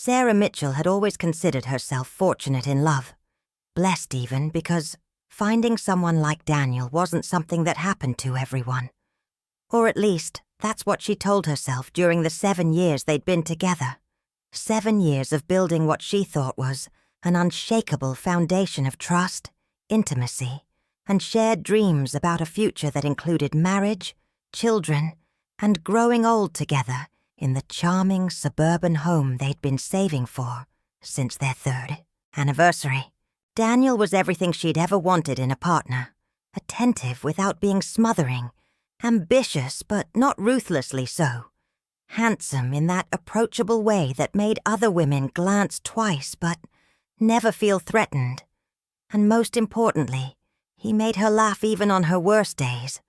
Sarah Mitchell had always considered herself fortunate in love, blessed even, because finding someone like Daniel wasn't something that happened to everyone. Or at least, that's what she told herself during the 7 years they'd been together. 7 years of building what she thought was an unshakable foundation of trust, intimacy, and shared dreams about a future that included marriage, children, and growing old together in the charming suburban home they'd been saving for since their 3rd anniversary. Daniel was everything she'd ever wanted in a partner, attentive without being smothering, ambitious but not ruthlessly so, handsome in that approachable way that made other women glance twice but never feel threatened, and most importantly, he made her laugh even on her worst days,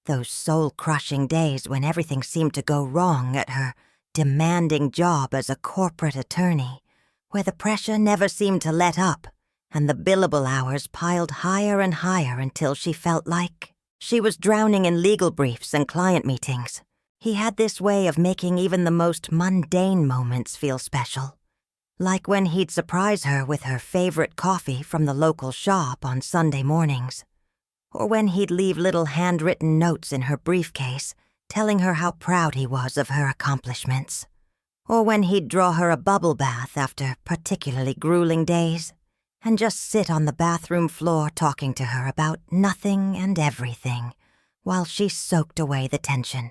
those soul-crushing days when everything seemed to go wrong at her demanding job as a corporate attorney, where the pressure never seemed to let up, and the billable hours piled higher and higher until she felt like she was drowning in legal briefs and client meetings. He had this way of making even the most mundane moments feel special, like when he'd surprise her with her favorite coffee from the local shop on Sunday mornings, or when he'd leave little handwritten notes in her briefcase telling her how proud he was of her accomplishments, or when he'd draw her a bubble bath after particularly grueling days, and just sit on the bathroom floor talking to her about nothing and everything while she soaked away the tension.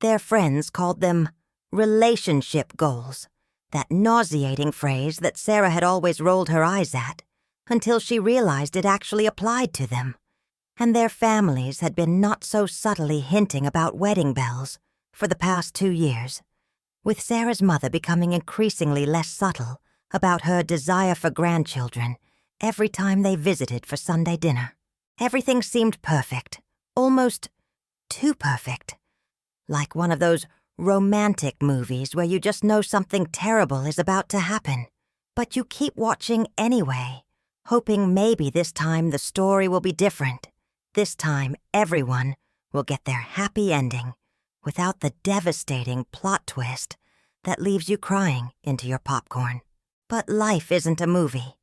Their friends called them relationship goals, that nauseating phrase that Sarah had always rolled her eyes at, until she realized it actually applied to them. And their families had been not so subtly hinting about wedding bells for the past 2 years, with Sarah's mother becoming increasingly less subtle about her desire for grandchildren every time they visited for Sunday dinner. Everything seemed perfect, almost too perfect, like one of those romantic movies where you just know something terrible is about to happen, but you keep watching anyway, hoping maybe this time the story will be different. This time everyone will get their happy ending without the devastating plot twist that leaves you crying into your popcorn. But life isn't a movie,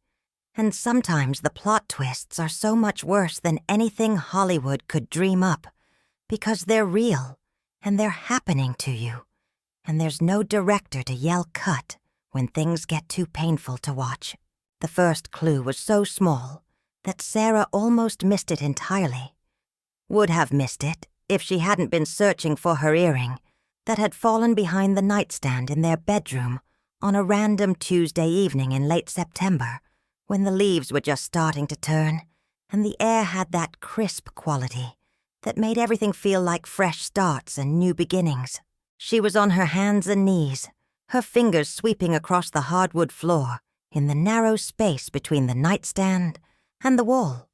and sometimes the plot twists are so much worse than anything Hollywood could dream up because they're real and they're happening to you, and there's no director to yell cut when things get too painful to watch. The first clue was so small that Sarah almost missed it entirely. Would have missed it if she hadn't been searching for her earring that had fallen behind the nightstand in their bedroom on a random Tuesday evening in late September when the leaves were just starting to turn and the air had that crisp quality that made everything feel like fresh starts and new beginnings. She was on her hands and knees, her fingers sweeping across the hardwood floor in the narrow space between the nightstand and the wall,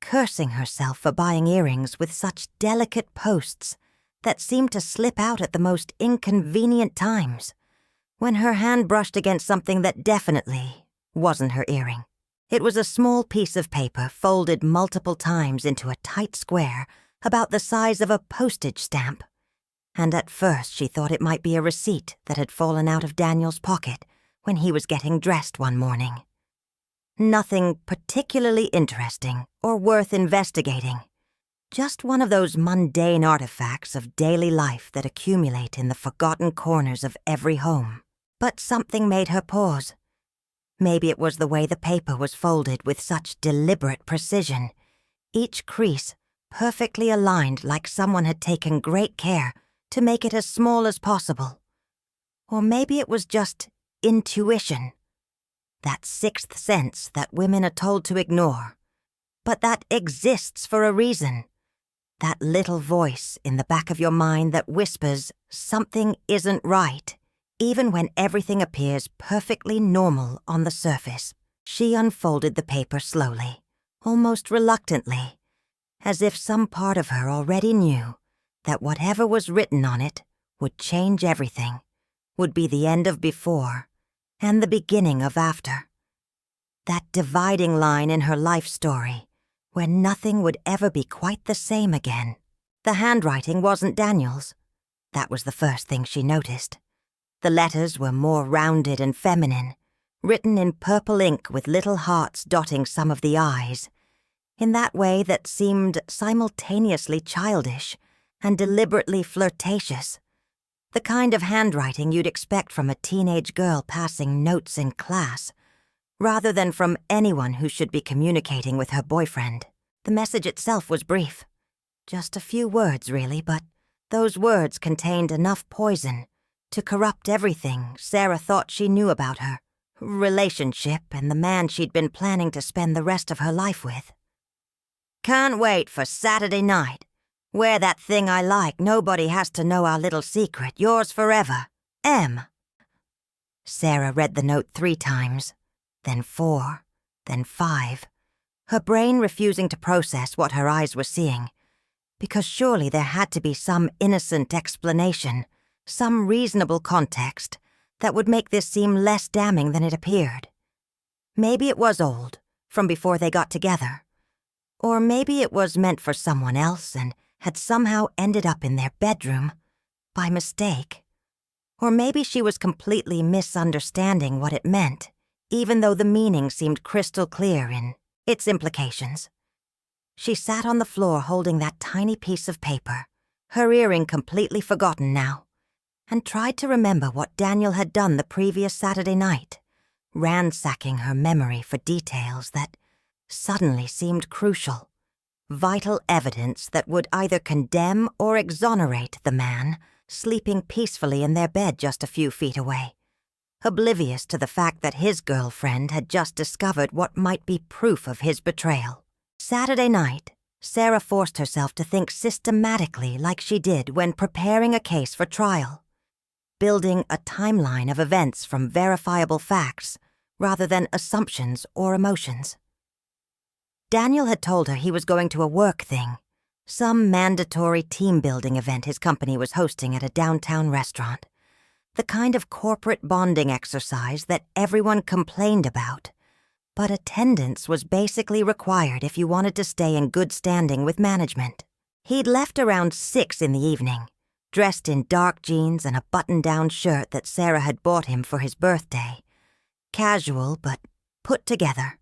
cursing herself for buying earrings with such delicate posts that seemed to slip out at the most inconvenient times, when her hand brushed against something that definitely wasn't her earring. It was a small piece of paper folded multiple times into a tight square about the size of a postage stamp, and at first she thought it might be a receipt that had fallen out of Daniel's pocket when he was getting dressed one morning. Nothing particularly interesting or worth investigating, just one of those mundane artifacts of daily life that accumulate in the forgotten corners of every home. But something made her pause. Maybe it was the way the paper was folded with such deliberate precision, each crease perfectly aligned like someone had taken great care to make it as small as possible. Or maybe it was just intuition, that sixth sense that women are told to ignore, but that exists for a reason. That little voice in the back of your mind that whispers something isn't right, even when everything appears perfectly normal on the surface. She unfolded the paper slowly, almost reluctantly, as if some part of her already knew that whatever was written on it would change everything, would be the end of before and the beginning of after. That dividing line in her life story where nothing would ever be quite the same again. The handwriting wasn't Daniel's. That was the first thing she noticed. The letters were more rounded and feminine, written in purple ink with little hearts dotting some of the I's, in that way that seemed simultaneously childish and deliberately flirtatious, the kind of handwriting you'd expect from a teenage girl passing notes in class, rather than from anyone who should be communicating with her boyfriend. The message itself was brief. Just a few words, really, but those words contained enough poison to corrupt everything Sarah thought she knew about her relationship and the man she'd been planning to spend the rest of her life with. Can't wait for Saturday night. Wear that thing I like. Nobody has to know our little secret. Yours forever, M. Sarah read the note 3 times, then 4, then 5, her brain refusing to process what her eyes were seeing, because surely there had to be some innocent explanation, some reasonable context that would make this seem less damning than it appeared. Maybe it was old, from before they got together. Or maybe it was meant for someone else and had somehow ended up in their bedroom, by mistake. Or maybe she was completely misunderstanding what it meant, even though the meaning seemed crystal clear in its implications. She sat on the floor holding that tiny piece of paper, her earring completely forgotten now, and tried to remember what Daniel had done the previous Saturday night, ransacking her memory for details that suddenly seemed crucial, vital evidence that would either condemn or exonerate the man sleeping peacefully in their bed just a few feet away, oblivious to the fact that his girlfriend had just discovered what might be proof of his betrayal. Saturday night, Sarah forced herself to think systematically like she did when preparing a case for trial, building a timeline of events from verifiable facts rather than assumptions or emotions. Daniel had told her he was going to a work thing, some mandatory team-building event his company was hosting at a downtown restaurant, the kind of corporate bonding exercise that everyone complained about, but attendance was basically required if you wanted to stay in good standing with management. He'd left around 6 in the evening, dressed in dark jeans and a button-down shirt that Sarah had bought him for his birthday, casual but put together.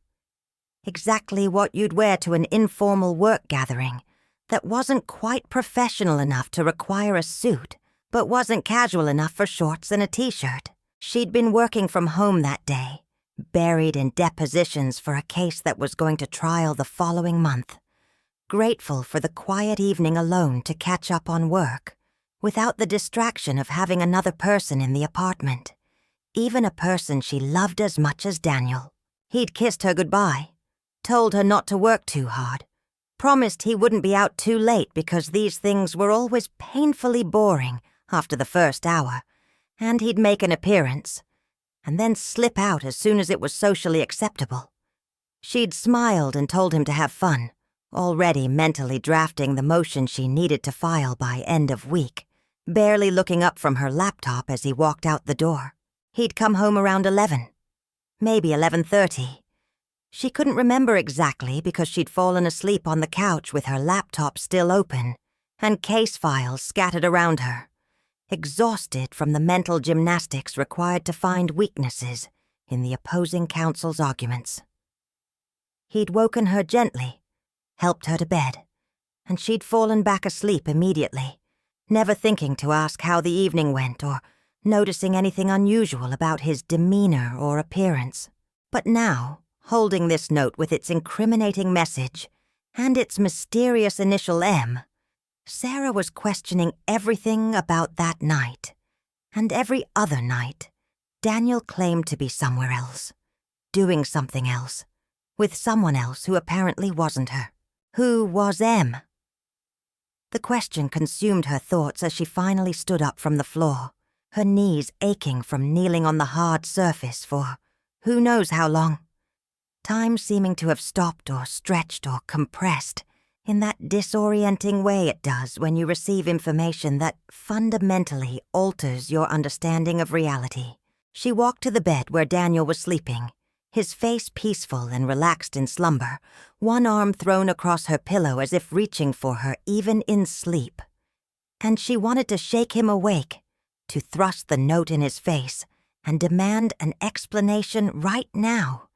Exactly what you'd wear to an informal work gathering that wasn't quite professional enough to require a suit, but wasn't casual enough for shorts and a t-shirt. She'd been working from home that day, buried in depositions for a case that was going to trial the following month, grateful for the quiet evening alone to catch up on work, without the distraction of having another person in the apartment, even a person she loved as much as Daniel. He'd kissed her goodbye, told her not to work too hard, promised he wouldn't be out too late because these things were always painfully boring after the first hour, and he'd make an appearance, and then slip out as soon as it was socially acceptable. She'd smiled and told him to have fun, already mentally drafting the motion she needed to file by end of week, barely looking up from her laptop as he walked out the door. He'd come home around 11, maybe 11:30. She couldn't remember exactly because she'd fallen asleep on the couch with her laptop still open and case files scattered around her, exhausted from the mental gymnastics required to find weaknesses in the opposing counsel's arguments. He'd woken her gently, helped her to bed, and she'd fallen back asleep immediately, never thinking to ask how the evening went or noticing anything unusual about his demeanor or appearance. But now, holding this note with its incriminating message and its mysterious initial M, Sarah was questioning everything about that night, and every other night Daniel claimed to be somewhere else, doing something else, with someone else who apparently wasn't her. Who was M? The question consumed her thoughts as she finally stood up from the floor, her knees aching from kneeling on the hard surface for who knows how long, time seeming to have stopped or stretched or compressed in that disorienting way it does when you receive information that fundamentally alters your understanding of reality. She walked to the bed where Daniel was sleeping, his face peaceful and relaxed in slumber, one arm thrown across her pillow as if reaching for her even in sleep. And she wanted to shake him awake, to thrust the note in his face and demand an explanation right now,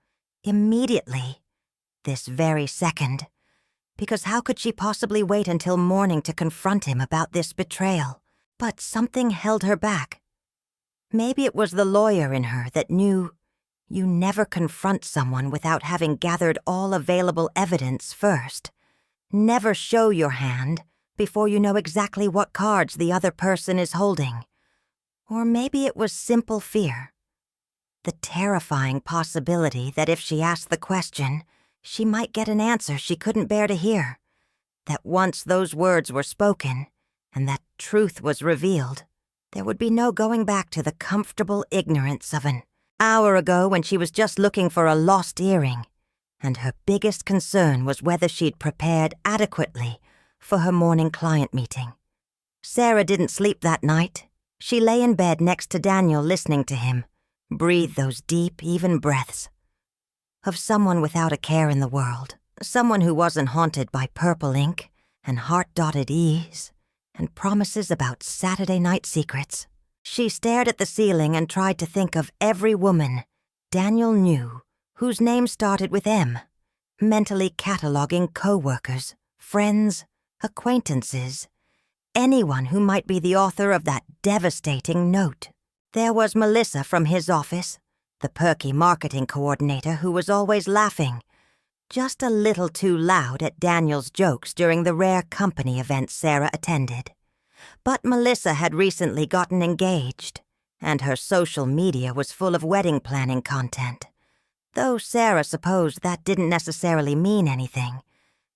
immediately, this very second. Because how could she possibly wait until morning to confront him about this betrayal? But something held her back. Maybe it was the lawyer in her that knew you never confront someone without having gathered all available evidence first. Never show your hand before you know exactly what cards the other person is holding. Or maybe it was simple fear. The terrifying possibility that if she asked the question, she might get an answer she couldn't bear to hear. That once those words were spoken, and that truth was revealed, there would be no going back to the comfortable ignorance of an hour ago when she was just looking for a lost earring, and her biggest concern was whether she'd prepared adequately for her morning client meeting. Sarah didn't sleep that night. She lay in bed next to Daniel listening to him, breathe those deep, even breaths. Of someone without a care in the world, someone who wasn't haunted by purple ink and heart-dotted E's and promises about Saturday night secrets. She stared at the ceiling and tried to think of every woman Daniel knew whose name started with M, mentally cataloging co-workers, friends, acquaintances, anyone who might be the author of that devastating note. There was Melissa from his office, the perky marketing coordinator who was always laughing, just a little too loud at Daniel's jokes during the rare company events Sarah attended. But Melissa had recently gotten engaged, and her social media was full of wedding planning content, though Sarah supposed that didn't necessarily mean anything,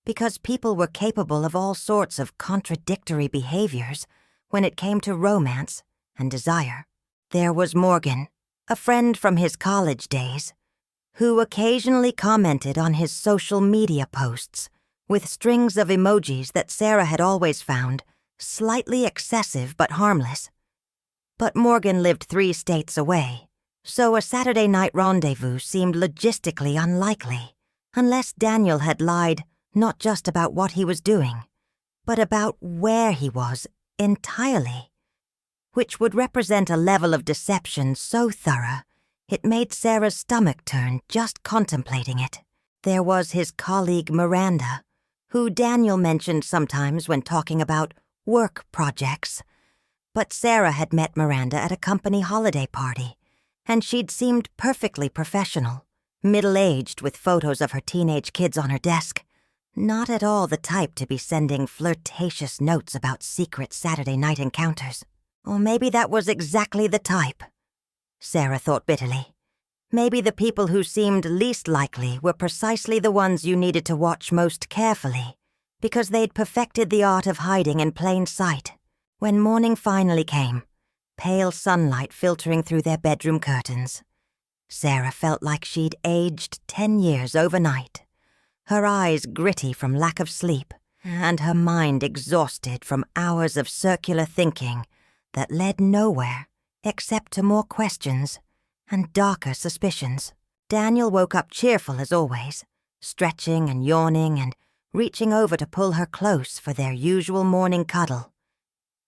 because people were capable of all sorts of contradictory behaviors when it came to romance and desire. There was Morgan, a friend from his college days, who occasionally commented on his social media posts with strings of emojis that Sarah had always found slightly excessive but harmless. But Morgan lived 3 states away, so a Saturday night rendezvous seemed logistically unlikely, unless Daniel had lied not just about what he was doing, but about where he was entirely, which would represent a level of deception so thorough it made Sarah's stomach turn just contemplating it. There was his colleague Miranda, who Daniel mentioned sometimes when talking about work projects. But Sarah had met Miranda at a company holiday party, and she'd seemed perfectly professional, middle-aged with photos of her teenage kids on her desk. Not at all the type to be sending flirtatious notes about secret Saturday night encounters. Or maybe that was exactly the type. Sarah thought bitterly. Maybe the people who seemed least likely were precisely the ones you needed to watch most carefully, because they'd perfected the art of hiding in plain sight. When morning finally came, pale sunlight filtering through their bedroom curtains, Sarah felt like she'd aged 10 years overnight, her eyes gritty from lack of sleep, and her mind exhausted from hours of circular thinking that led nowhere except to more questions and darker suspicions. Daniel woke up cheerful as always, stretching and yawning and reaching over to pull her close for their usual morning cuddle,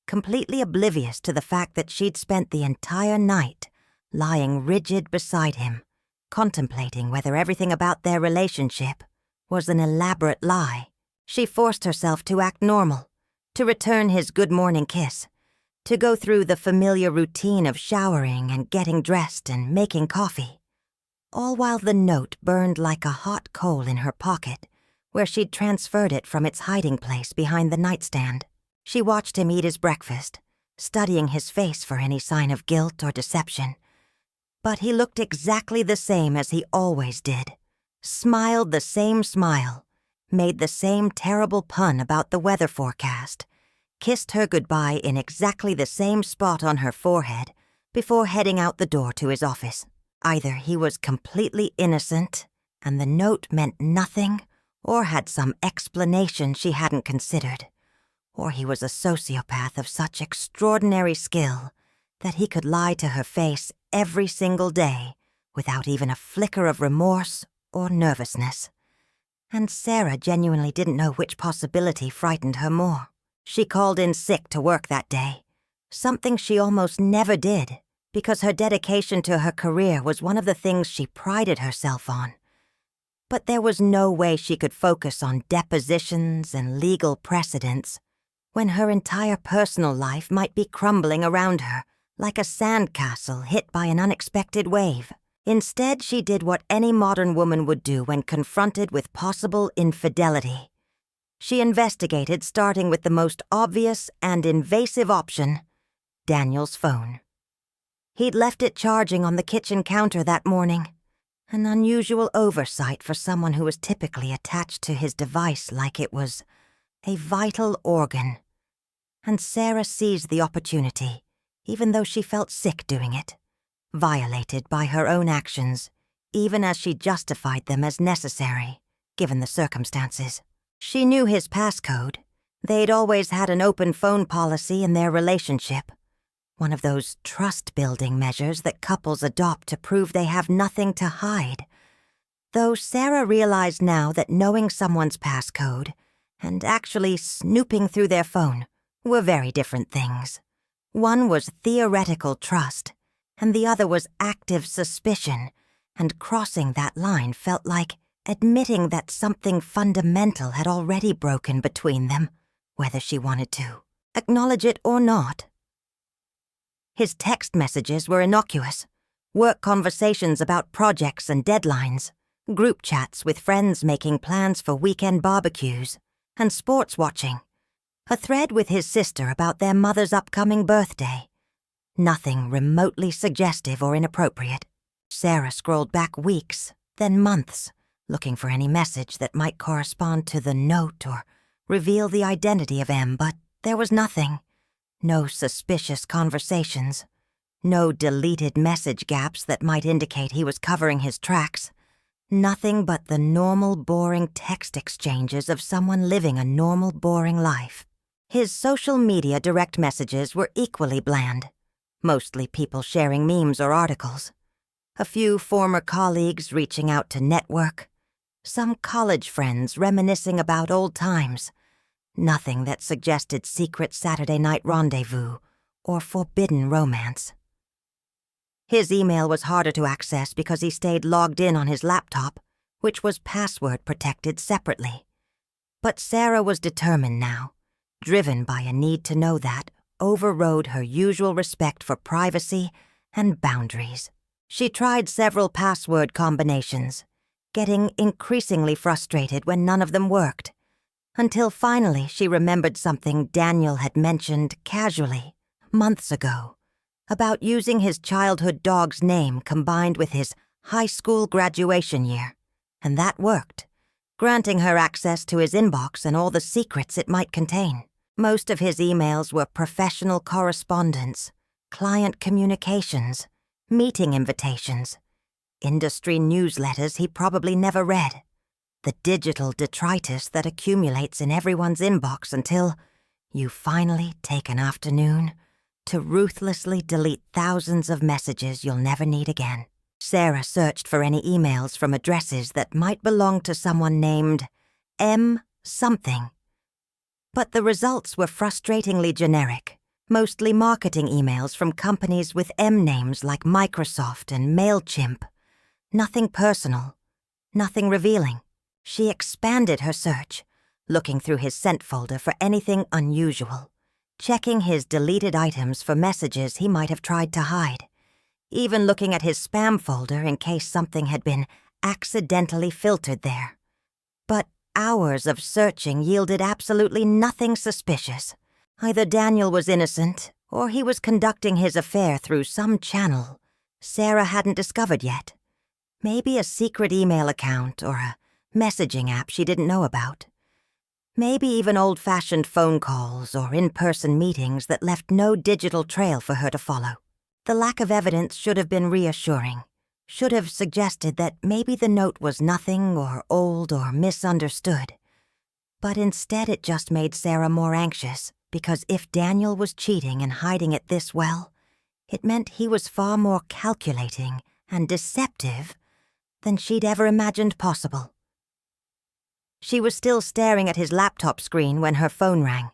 completely oblivious to the fact that she'd spent the entire night lying rigid beside him, contemplating whether everything about their relationship was an elaborate lie. She forced herself to act normal, to return his good morning kiss, to go through the familiar routine of showering and getting dressed and making coffee, all while the note burned like a hot coal in her pocket, where she'd transferred it from its hiding place behind the nightstand. She watched him eat his breakfast, studying his face for any sign of guilt or deception. But he looked exactly the same as he always did, smiled the same smile, made the same terrible pun about the weather forecast, kissed her goodbye in exactly the same spot on her forehead before heading out the door to his office. Either he was completely innocent and the note meant nothing, or had some explanation she hadn't considered, or he was a sociopath of such extraordinary skill that he could lie to her face every single day without even a flicker of remorse or nervousness. And Sarah genuinely didn't know which possibility frightened her more. She called in sick to work that day, something she almost never did because her dedication to her career was one of the things she prided herself on. But there was no way she could focus on depositions and legal precedents when her entire personal life might be crumbling around her like a sandcastle hit by an unexpected wave. Instead, she did what any modern woman would do when confronted with possible infidelity. She investigated, starting with the most obvious and invasive option, Daniel's phone. He'd left it charging on the kitchen counter that morning, an unusual oversight for someone who was typically attached to his device like it was a vital organ. And Sarah seized the opportunity, even though she felt sick doing it, violated by her own actions, even as she justified them as necessary, given the circumstances. She knew his passcode. They'd always had an open phone policy in their relationship, one of those trust-building measures that couples adopt to prove they have nothing to hide. Though Sarah realized now that knowing someone's passcode and actually snooping through their phone were very different things. One was theoretical trust, and the other was active suspicion, and crossing that line felt like admitting that something fundamental had already broken between them, whether she wanted to acknowledge it or not. His text messages were innocuous, work conversations about projects and deadlines, group chats with friends making plans for weekend barbecues, and sports watching. A thread with his sister about their mother's upcoming birthday. Nothing remotely suggestive or inappropriate. Sarah scrolled back weeks, then months, looking for any message that might correspond to the note or reveal the identity of M, but there was nothing. No suspicious conversations. No deleted message gaps that might indicate he was covering his tracks. Nothing but the normal, boring text exchanges of someone living a normal, boring life. His social media direct messages were equally bland. Mostly people sharing memes or articles. A few former colleagues reaching out to network. Some college friends reminiscing about old times. Nothing that suggested secret Saturday night rendezvous or forbidden romance. His email was harder to access because he stayed logged in on his laptop, which was password protected separately. But Sarah was determined now, driven by a need to know that overrode her usual respect for privacy and boundaries. She tried several password combinations, getting increasingly frustrated when none of them worked, until finally she remembered something Daniel had mentioned casually, months ago, about using his childhood dog's name combined with his high school graduation year, and that worked, granting her access to his inbox and all the secrets it might contain. Most of his emails were professional correspondence, client communications, meeting invitations, industry newsletters he probably never read, the digital detritus that accumulates in everyone's inbox until you finally take an afternoon to ruthlessly delete thousands of messages you'll never need again. Sarah searched for any emails from addresses that might belong to someone named M. something. But the results were frustratingly generic, mostly marketing emails from companies with M names like Microsoft and MailChimp. Nothing personal, nothing revealing. She expanded her search, looking through his sent folder for anything unusual, checking his deleted items for messages he might have tried to hide, even looking at his spam folder in case something had been accidentally filtered there. But hours of searching yielded absolutely nothing suspicious. Either Daniel was innocent, or he was conducting his affair through some channel Sarah hadn't discovered yet. Maybe a secret email account or a messaging app she didn't know about. Maybe even old-fashioned phone calls or in-person meetings that left no digital trail for her to follow. The lack of evidence should have been reassuring, should have suggested that maybe the note was nothing or old or misunderstood. But instead it just made Sarah more anxious, because if Daniel was cheating and hiding it this well, it meant he was far more calculating and deceptive than she'd ever imagined possible. She was still staring at his laptop screen when her phone rang,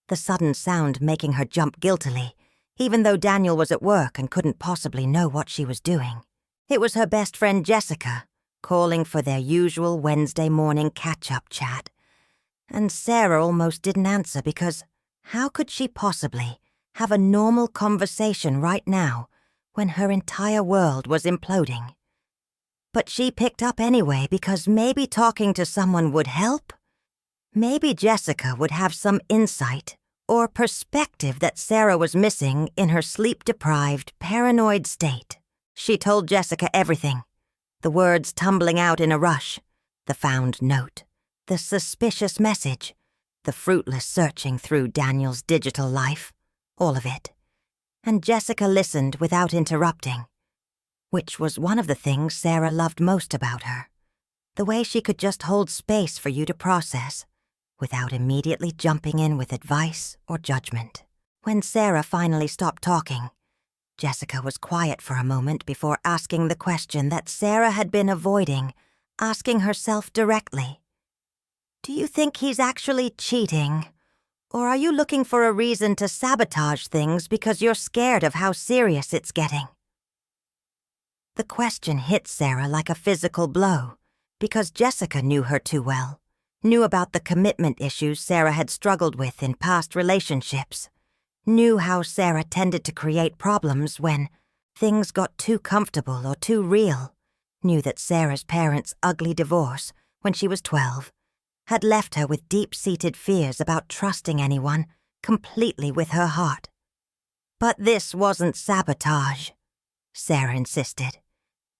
the sudden sound making her jump guiltily, even though Daniel was at work and couldn't possibly know what she was doing. It was her best friend Jessica, calling for their usual Wednesday morning catch-up chat. And Sarah almost didn't answer because how could she possibly have a normal conversation right now when her entire world was imploding? But she picked up anyway because maybe talking to someone would help. Maybe Jessica would have some insight or perspective that Sarah was missing in her sleep-deprived, paranoid state. She told Jessica everything, the words tumbling out in a rush, the found note, the suspicious message, the fruitless searching through Daniel's digital life, all of it. And Jessica listened without interrupting, which was one of the things Sarah loved most about her, the way she could just hold space for you to process, without immediately jumping in with advice or judgment. When Sarah finally stopped talking, Jessica was quiet for a moment before asking the question that Sarah had been avoiding, asking herself directly. Do you think he's actually cheating? Or are you looking for a reason to sabotage things because you're scared of how serious it's getting? The question hit Sarah like a physical blow, because Jessica knew her too well, knew about the commitment issues Sarah had struggled with in past relationships, knew how Sarah tended to create problems when things got too comfortable or too real, knew that Sarah's parents' ugly divorce, when she was 12, had left her with deep-seated fears about trusting anyone completely with her heart. But this wasn't sabotage, Sarah insisted.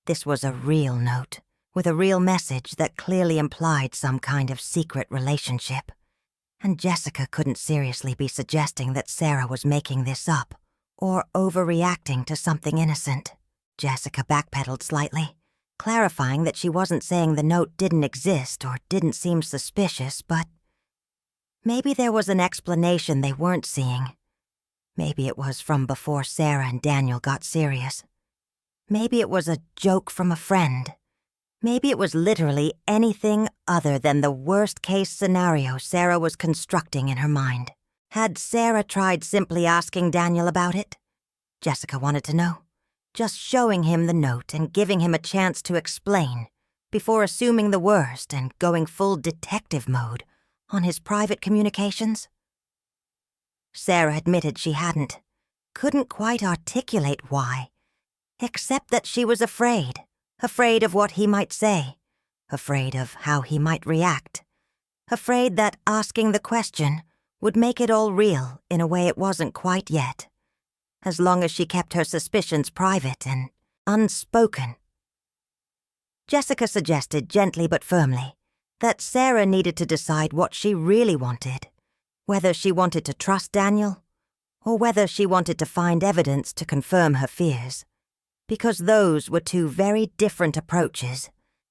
This was a real note, with a real message that clearly implied some kind of secret relationship. And Jessica couldn't seriously be suggesting that Sarah was making this up or overreacting to something innocent. Jessica backpedaled slightly, clarifying that she wasn't saying the note didn't exist or didn't seem suspicious, but maybe there was an explanation they weren't seeing. Maybe it was from before Sarah and Daniel got serious. Maybe it was a joke from a friend. Maybe it was literally anything other than the worst-case scenario Sarah was constructing in her mind. Had Sarah tried simply asking Daniel about it? Jessica wanted to know. Just showing him the note and giving him a chance to explain, before assuming the worst and going full detective mode on his private communications? Sarah admitted she hadn't, couldn't quite articulate why, except that she was afraid of what he might say, afraid of how he might react, afraid that asking the question would make it all real in a way it wasn't quite yet, as long as she kept her suspicions private and unspoken. Jessica suggested gently but firmly that Sarah needed to decide what she really wanted, whether she wanted to trust Daniel or whether she wanted to find evidence to confirm her fears, because those were two very different approaches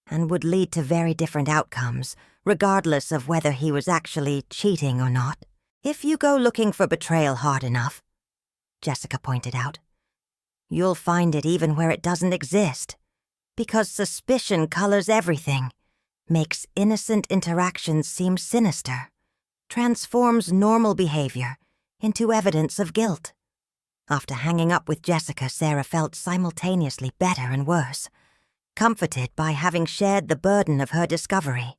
and would lead to very different outcomes, regardless of whether he was actually cheating or not. If you go looking for betrayal hard enough, Jessica pointed out, you'll find it even where it doesn't exist, because suspicion colors everything, makes innocent interactions seem sinister, transforms normal behavior into evidence of guilt. After hanging up with Jessica, Sarah felt simultaneously better and worse, comforted by having shared the burden of her discovery,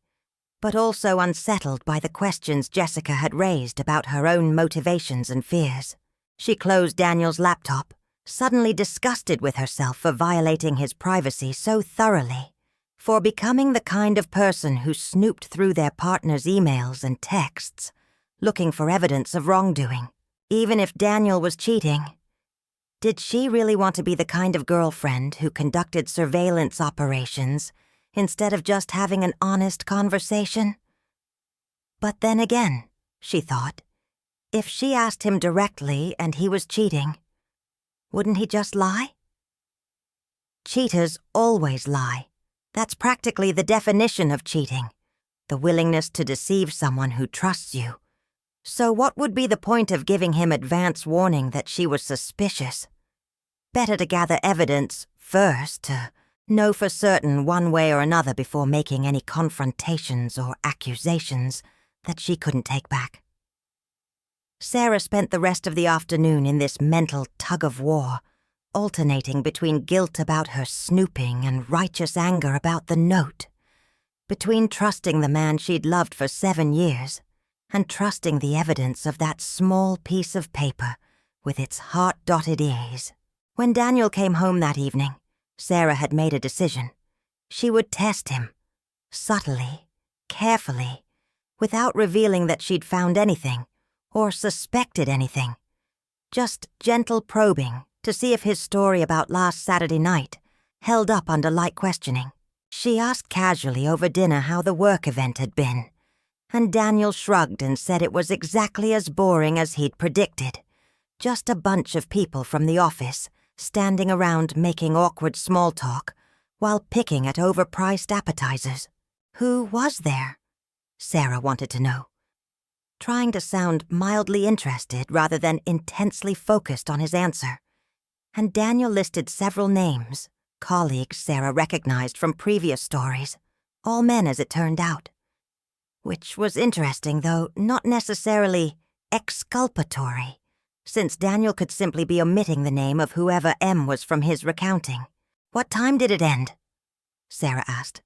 but also unsettled by the questions Jessica had raised about her own motivations and fears. She closed Daniel's laptop, suddenly disgusted with herself for violating his privacy so thoroughly, for becoming the kind of person who snooped through their partner's emails and texts, looking for evidence of wrongdoing. Even if Daniel was cheating, did she really want to be the kind of girlfriend who conducted surveillance operations instead of just having an honest conversation? But then again, she thought, if she asked him directly and he was cheating, wouldn't he just lie? Cheaters always lie. That's practically the definition of cheating, the willingness to deceive someone who trusts you. So what would be the point of giving him advance warning that she was suspicious? Better to gather evidence first, to know for certain one way or another before making any confrontations or accusations that she couldn't take back. Sarah spent the rest of the afternoon in this mental tug-of-war, alternating between guilt about her snooping and righteous anger about the note, between trusting the man she'd loved for 7 years and trusting the evidence of that small piece of paper with its heart-dotted E's. When Daniel came home that evening, Sarah had made a decision. She would test him, subtly, carefully, without revealing that she'd found anything or suspected anything. Just gentle probing to see if his story about last Saturday night held up under light questioning. She asked casually over dinner how the work event had been, and Daniel shrugged and said it was exactly as boring as he'd predicted. Just a bunch of people from the office standing around making awkward small talk while picking at overpriced appetizers. Who was there? Sarah wanted to know, trying to sound mildly interested rather than intensely focused on his answer. And Daniel listed several names, colleagues Sarah recognized from previous stories, all men as it turned out. Which was interesting, though not necessarily exculpatory, since Daniel could simply be omitting the name of whoever M was from his recounting. What time did it end? Sarah asked.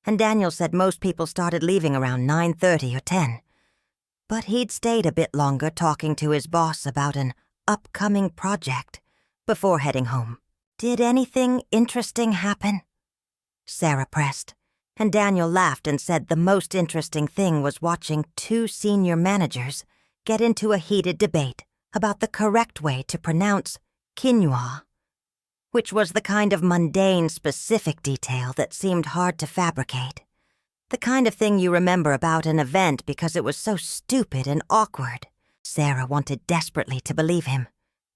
And Daniel said most people started leaving around 9:30 or 10. But he'd stayed a bit longer talking to his boss about an upcoming project before heading home. Did anything interesting happen? Sarah pressed, and Daniel laughed and said the most interesting thing was watching 2 senior managers get into a heated debate about the correct way to pronounce quinoa, which was the kind of mundane, specific detail that seemed hard to fabricate. The kind of thing you remember about an event because it was so stupid and awkward. Sarah wanted desperately to believe him,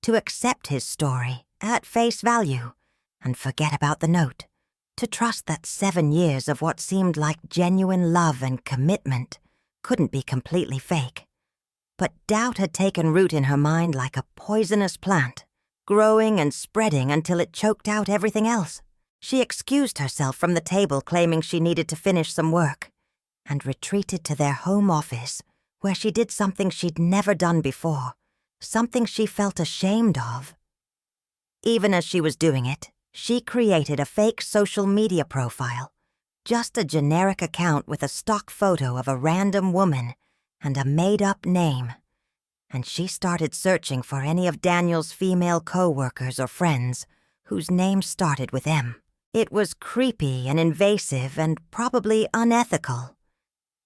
to accept his story at face value, and forget about the note, to trust that 7 years of what seemed like genuine love and commitment couldn't be completely fake. But doubt had taken root in her mind like a poisonous plant, growing and spreading until it choked out everything else. She excused herself from the table claiming she needed to finish some work, and retreated to their home office where she did something she'd never done before, something she felt ashamed of. Even as she was doing it, she created a fake social media profile, just a generic account with a stock photo of a random woman and a made-up name. And she started searching for any of Daniel's female co-workers or friends whose names started with M. It was creepy and invasive and probably unethical.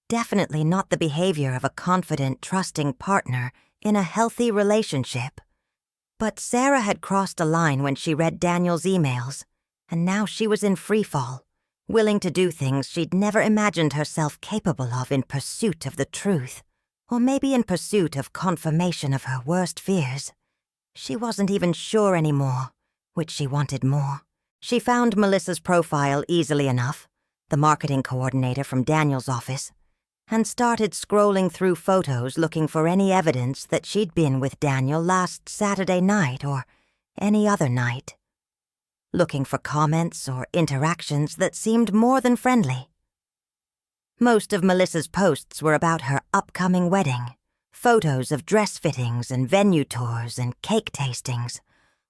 Definitely not the behavior of a confident, trusting partner in a healthy relationship. But Sarah had crossed a line when she read Daniel's emails, and now she was in freefall, willing to do things she'd never imagined herself capable of in pursuit of the truth, or maybe in pursuit of confirmation of her worst fears. She wasn't even sure anymore which she wanted more. She found Melissa's profile easily enough, the marketing coordinator from Daniel's office, and started scrolling through photos looking for any evidence that she'd been with Daniel last Saturday night or any other night. Looking for comments or interactions that seemed more than friendly. Most of Melissa's posts were about her upcoming wedding, photos of dress fittings and venue tours and cake tastings,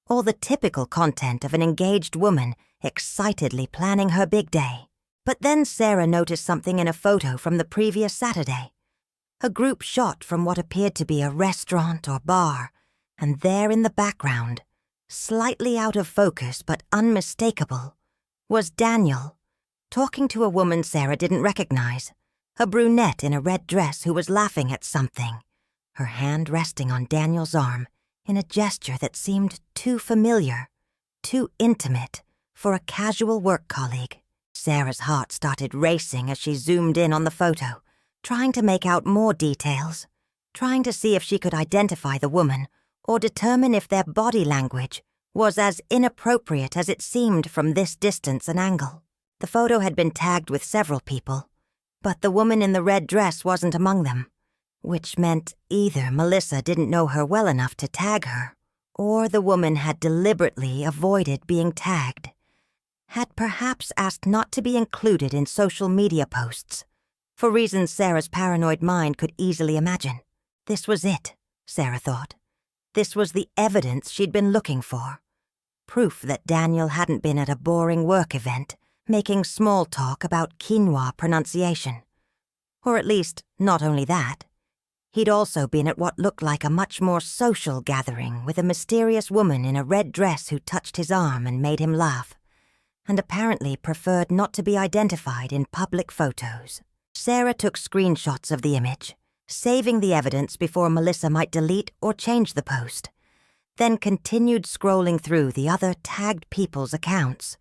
all the typical content of an engaged woman excitedly planning her big day. But then Sarah noticed something in a photo from the previous Saturday. A group shot from what appeared to be a restaurant or bar, and there in the background, slightly out of focus but unmistakable, was Daniel, talking to a woman Sarah didn't recognize, a brunette in a red dress who was laughing at something, her hand resting on Daniel's arm in a gesture that seemed too familiar, too intimate for a casual work colleague. Sarah's heart started racing as she zoomed in on the photo, trying to make out more details, trying to see if she could identify the woman or determine if their body language was as inappropriate as it seemed from this distance and angle. The photo had been tagged with several people, but the woman in the red dress wasn't among them, which meant either Melissa didn't know her well enough to tag her, or the woman had deliberately avoided being tagged, had perhaps asked not to be included in social media posts, for reasons Sarah's paranoid mind could easily imagine. This was it. Sarah thought. This was the evidence she'd been looking for. Proof that Daniel hadn't been at a boring work event, making small talk about quinoa pronunciation. Or at least, not only that. He'd also been at what looked like a much more social gathering with a mysterious woman in a red dress who touched his arm and made him laugh, and apparently preferred not to be identified in public photos. Sarah took screenshots of the image, saving the evidence before Melissa might delete or change the post, then continued scrolling through the other tagged people's accounts,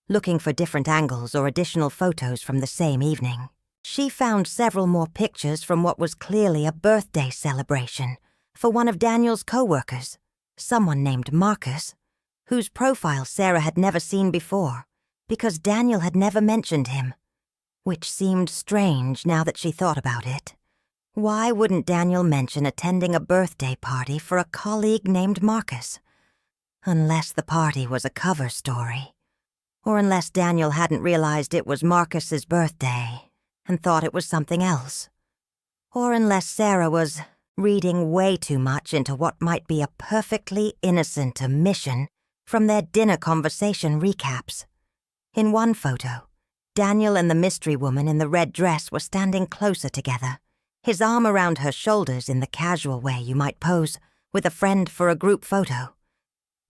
looking for different angles or additional photos from the same evening. She found several more pictures from what was clearly a birthday celebration for one of Daniel's co-workers, someone named Marcus, whose profile Sarah had never seen before because Daniel had never mentioned him, which seemed strange now that she thought about it. Why wouldn't Daniel mention attending a birthday party for a colleague named Marcus? Unless the party was a cover story. Or unless Daniel hadn't realized it was Marcus's birthday and thought it was something else. Or unless Sarah was reading way too much into what might be a perfectly innocent omission from their dinner conversation recaps. In one photo, Daniel and the mystery woman in the red dress were standing closer together, his arm around her shoulders in the casual way you might pose with a friend for a group photo.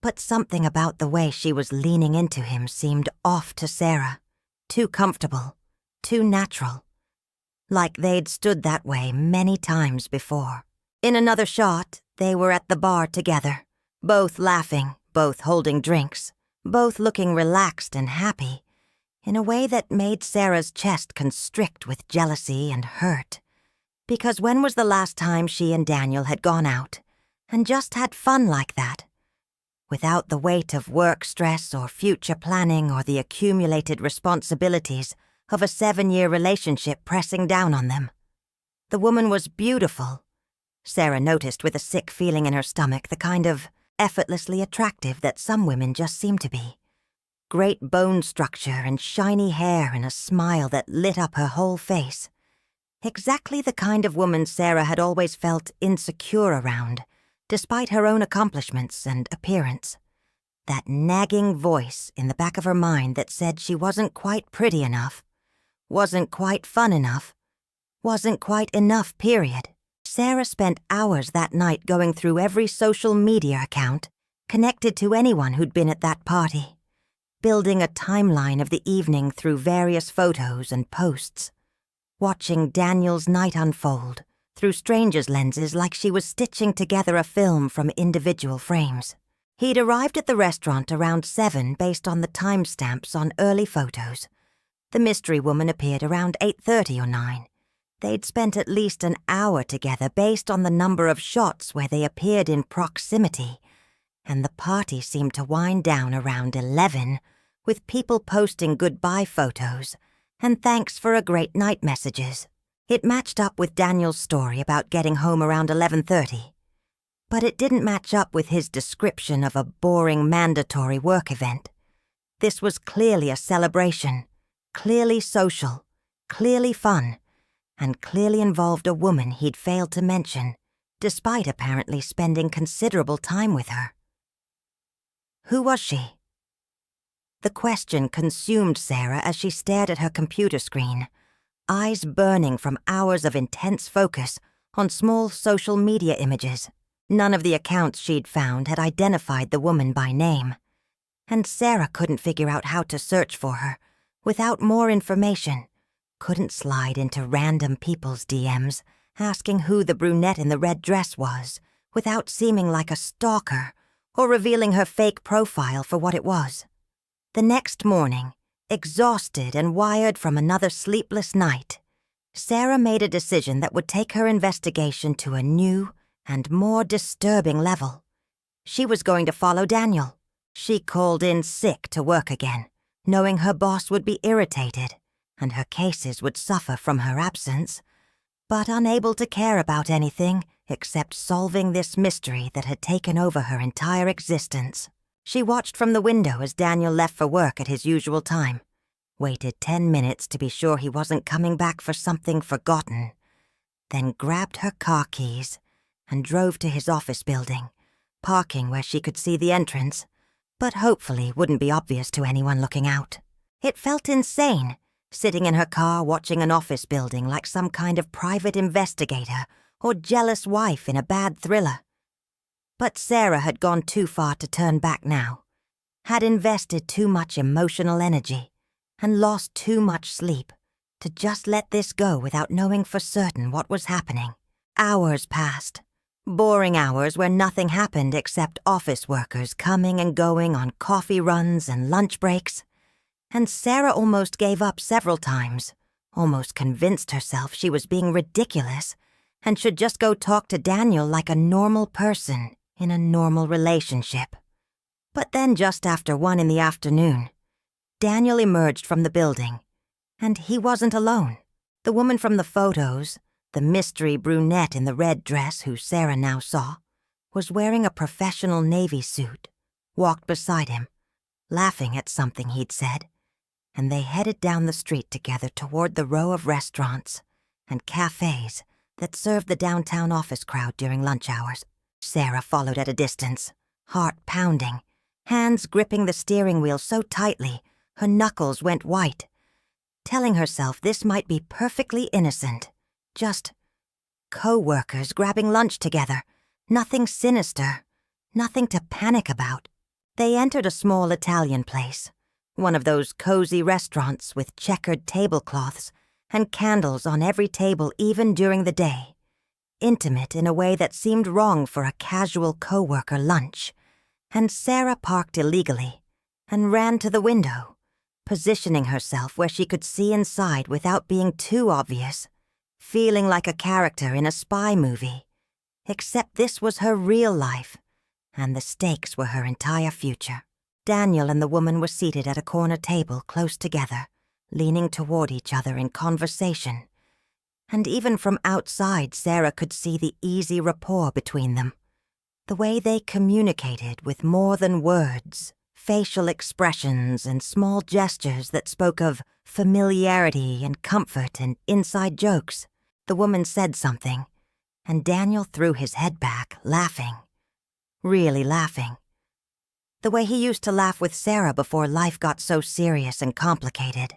But something about the way she was leaning into him seemed off to Sarah, too comfortable, too natural. Like they'd stood that way many times before. In another shot, they were at the bar together, both laughing, both holding drinks, both looking relaxed and happy, in a way that made Sarah's chest constrict with jealousy and hurt. Because when was the last time she and Daniel had gone out and just had fun like that? Without the weight of work stress or future planning or the accumulated responsibilities of a 7-year relationship pressing down on them. The woman was beautiful. Sarah noticed with a sick feeling in her stomach, the kind of effortlessly attractive that some women just seem to be. Great bone structure and shiny hair and a smile that lit up her whole face. Exactly the kind of woman Sarah had always felt insecure around, despite her own accomplishments and appearance. That nagging voice in the back of her mind that said she wasn't quite pretty enough, wasn't quite fun enough, wasn't quite enough, period. Sarah spent hours that night going through every social media account connected to anyone who'd been at that party, building a timeline of the evening through various photos and posts, watching Daniel's night unfold through strangers' lenses like she was stitching together a film from individual frames. He'd arrived at the restaurant around 7 based on the timestamps on early photos. The mystery woman appeared around 8:30 or 9. They'd spent at least an hour together based on the number of shots where they appeared in proximity, and the party seemed to wind down around 11, with people posting goodbye photos and thanks for a great night messages. It matched up with Daniel's story about getting home around 11:30. But it didn't match up with his description of a boring mandatory work event. This was clearly a celebration, clearly social, clearly fun, and clearly involved a woman he'd failed to mention, despite apparently spending considerable time with her. Who was she? The question consumed Sarah as she stared at her computer screen, eyes burning from hours of intense focus on small social media images. None of the accounts she'd found had identified the woman by name, and Sarah couldn't figure out how to search for her without more information, couldn't slide into random people's DMs asking who the brunette in the red dress was without seeming like a stalker or revealing her fake profile for what it was. The next morning, exhausted and wired from another sleepless night, Sarah made a decision that would take her investigation to a new and more disturbing level. She was going to follow Daniel. She called in sick to work again, knowing her boss would be irritated and her cases would suffer from her absence, but unable to care about anything except solving this mystery that had taken over her entire existence. She watched from the window as Daniel left for work at his usual time, waited 10 minutes to be sure he wasn't coming back for something forgotten, then grabbed her car keys and drove to his office building, parking where she could see the entrance, but hopefully wouldn't be obvious to anyone looking out. It felt insane, sitting in her car watching an office building like some kind of private investigator or jealous wife in a bad thriller. But Sarah had gone too far to turn back now, had invested too much emotional energy, and lost too much sleep to just let this go without knowing for certain what was happening. Hours passed. Boring hours where nothing happened except office workers coming and going on coffee runs and lunch breaks. And Sarah almost gave up several times, almost convinced herself she was being ridiculous and should just go talk to Daniel like a normal person in a normal relationship. But then just after 1 in the afternoon, Daniel emerged from the building, and he wasn't alone. The woman from the photos, the mystery brunette in the red dress who Sarah now saw, was wearing a professional Navy suit, walked beside him, laughing at something he'd said, and they headed down the street together toward the row of restaurants and cafes that served the downtown office crowd during lunch hours. Sarah followed at a distance, heart pounding, hands gripping the steering wheel so tightly her knuckles went white, telling herself this might be perfectly innocent, just co-workers grabbing lunch together, nothing sinister, nothing to panic about. They entered a small Italian place, one of those cozy restaurants with checkered tablecloths and candles on every table even during the day, intimate in a way that seemed wrong for a casual co-worker lunch. And Sarah parked illegally and ran to the window, positioning herself where she could see inside without being too obvious, feeling like a character in a spy movie. Except this was her real life, and the stakes were her entire future. Daniel and the woman were seated at a corner table close together, leaning toward each other in conversation. And even from outside, Sarah could see the easy rapport between them. The way they communicated with more than words, facial expressions and small gestures that spoke of familiarity and comfort and inside jokes. The woman said something, and Daniel threw his head back, laughing. Really laughing. The way he used to laugh with Sarah before life got so serious and complicated.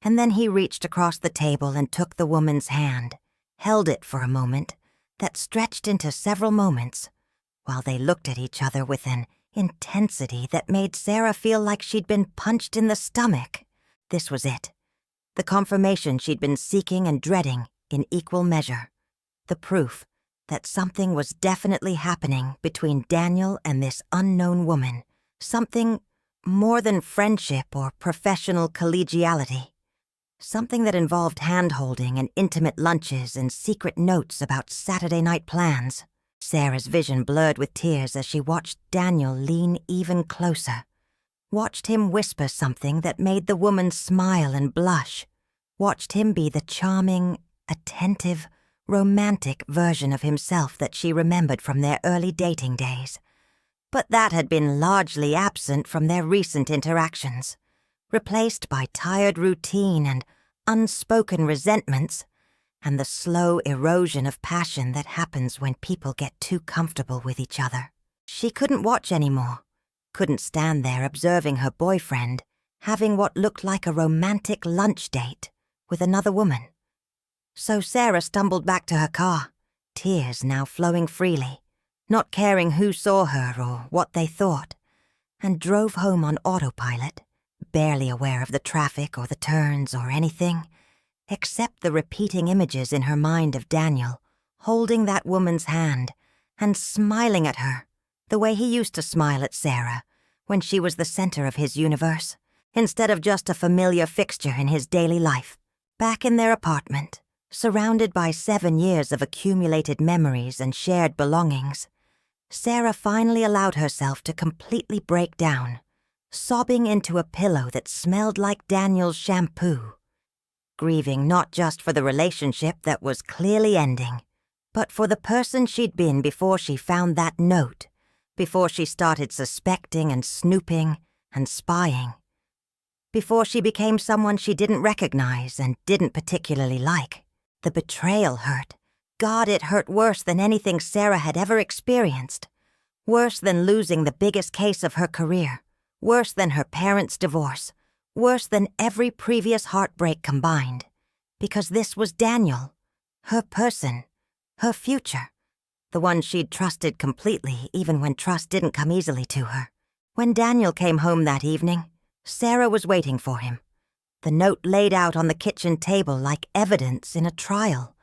And then he reached across the table and took the woman's hand, held it for a moment, that stretched into several moments, while they looked at each other with an intensity that made Sarah feel like she'd been punched in the stomach. This was it. The confirmation she'd been seeking and dreading in equal measure. The proof that something was definitely happening between Daniel and this unknown woman. Something more than friendship or professional collegiality. Something that involved hand-holding and intimate lunches and secret notes about Saturday night plans. Sarah's vision blurred with tears as she watched Daniel lean even closer, watched him whisper something that made the woman smile and blush, watched him be the charming, attentive, romantic version of himself that she remembered from their early dating days. But that had been largely absent from their recent interactions, replaced by tired routine and unspoken resentments, and the slow erosion of passion that happens when people get too comfortable with each other. She couldn't watch anymore, couldn't stand there observing her boyfriend having what looked like a romantic lunch date with another woman. So Sarah stumbled back to her car, tears now flowing freely, not caring who saw her or what they thought, and drove home on autopilot, barely aware of the traffic or the turns or anything, except the repeating images in her mind of Daniel holding that woman's hand and smiling at her the way he used to smile at Sarah when she was the center of his universe, instead of just a familiar fixture in his daily life. Back in their apartment, surrounded by 7 years of accumulated memories and shared belongings, Sarah finally allowed herself to completely break down, sobbing into a pillow that smelled like Daniel's shampoo, grieving not just for the relationship that was clearly ending, but for the person she'd been before she found that note, before she started suspecting and snooping and spying, before she became someone she didn't recognize and didn't particularly like. The betrayal hurt, God, it hurt worse than anything Sarah had ever experienced. Worse than losing the biggest case of her career. Worse than her parents' divorce. Worse than every previous heartbreak combined. Because this was Daniel. Her person. Her future. The one she'd trusted completely, even when trust didn't come easily to her. When Daniel came home that evening, Sarah was waiting for him. The note laid out on the kitchen table like evidence in a trial,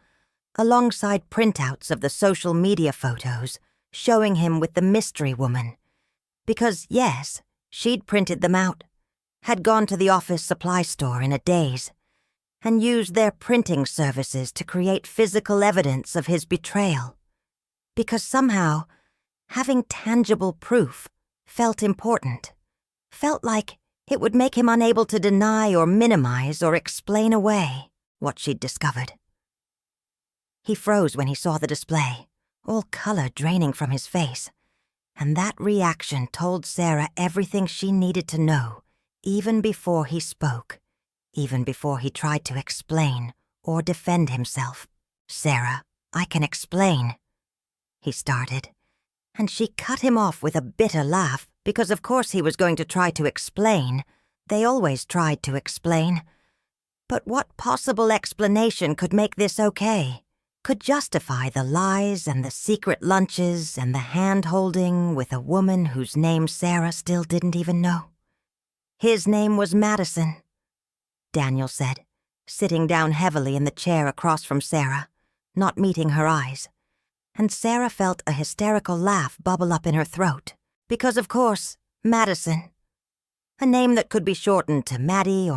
alongside printouts of the social media photos showing him with the mystery woman. Because, yes, she'd printed them out, had gone to the office supply store in a daze, and used their printing services to create physical evidence of his betrayal. Because somehow, having tangible proof felt important, felt like it would make him unable to deny or minimize or explain away what she'd discovered. He froze when he saw the display, all color draining from his face, and that reaction told Sarah everything she needed to know, even before he spoke, even before he tried to explain or defend himself. "Sarah, I can explain," he started, and she cut him off with a bitter laugh because of course he was going to try to explain. They always tried to explain. But what possible explanation could make this okay? Could justify the lies and the secret lunches and the hand-holding with a woman whose name Sarah still didn't even know? His name was Madison, Daniel said, sitting down heavily in the chair across from Sarah, not meeting her eyes. And Sarah felt a hysterical laugh bubble up in her throat. Because, of course, Madison. A name that could be shortened to Maddie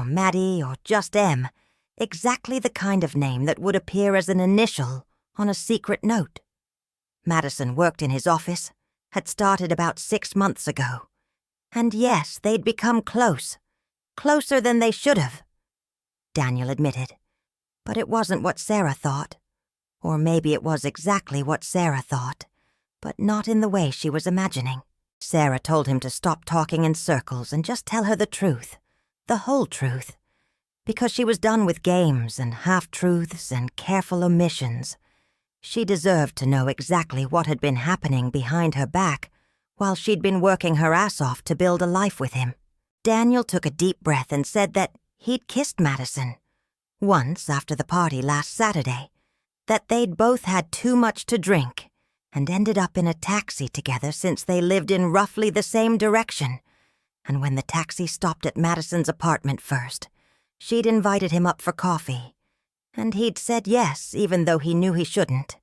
or just M. Exactly the kind of name that would appear as an initial on a secret note. Madison worked in his office, had started about 6 months ago. And yes, they'd become close. Closer than they should have, Daniel admitted. But it wasn't what Sarah thought. Or maybe it was exactly what Sarah thought, but not in the way she was imagining. Sarah told him to stop talking in circles and just tell her the truth, the whole truth, because she was done with games and half-truths and careful omissions. She deserved to know exactly what had been happening behind her back while she'd been working her ass off to build a life with him. Daniel took a deep breath and said that he'd kissed Madison once after the party last Saturday, that they'd both had too much to drink and ended up in a taxi together since they lived in roughly the same direction. And when the taxi stopped at Madison's apartment first, she'd invited him up for coffee. And he'd said yes, even though he knew he shouldn't.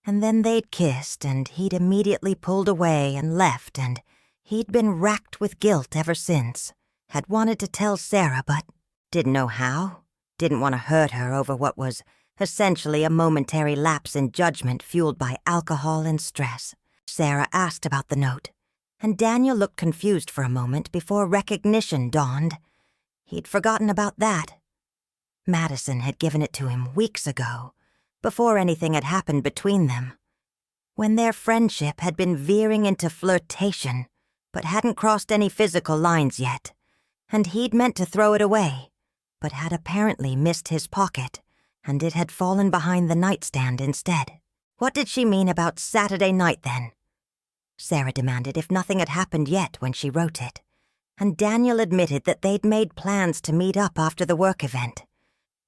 And then they'd kissed, and he'd immediately pulled away and left, and he'd been racked with guilt ever since. Had wanted to tell Sarah, but didn't know how. Didn't want to hurt her over what was essentially a momentary lapse in judgment fueled by alcohol and stress. Sarah asked about the note, and Daniel looked confused for a moment before recognition dawned. He'd forgotten about that. Madison had given it to him weeks ago, before anything had happened between them, when their friendship had been veering into flirtation, but hadn't crossed any physical lines yet, and he'd meant to throw it away, but had apparently missed his pocket, and it had fallen behind the nightstand instead. What did she mean about Saturday night, then? Sarah demanded if nothing had happened yet when she wrote it, and Daniel admitted that they'd made plans to meet up after the work event,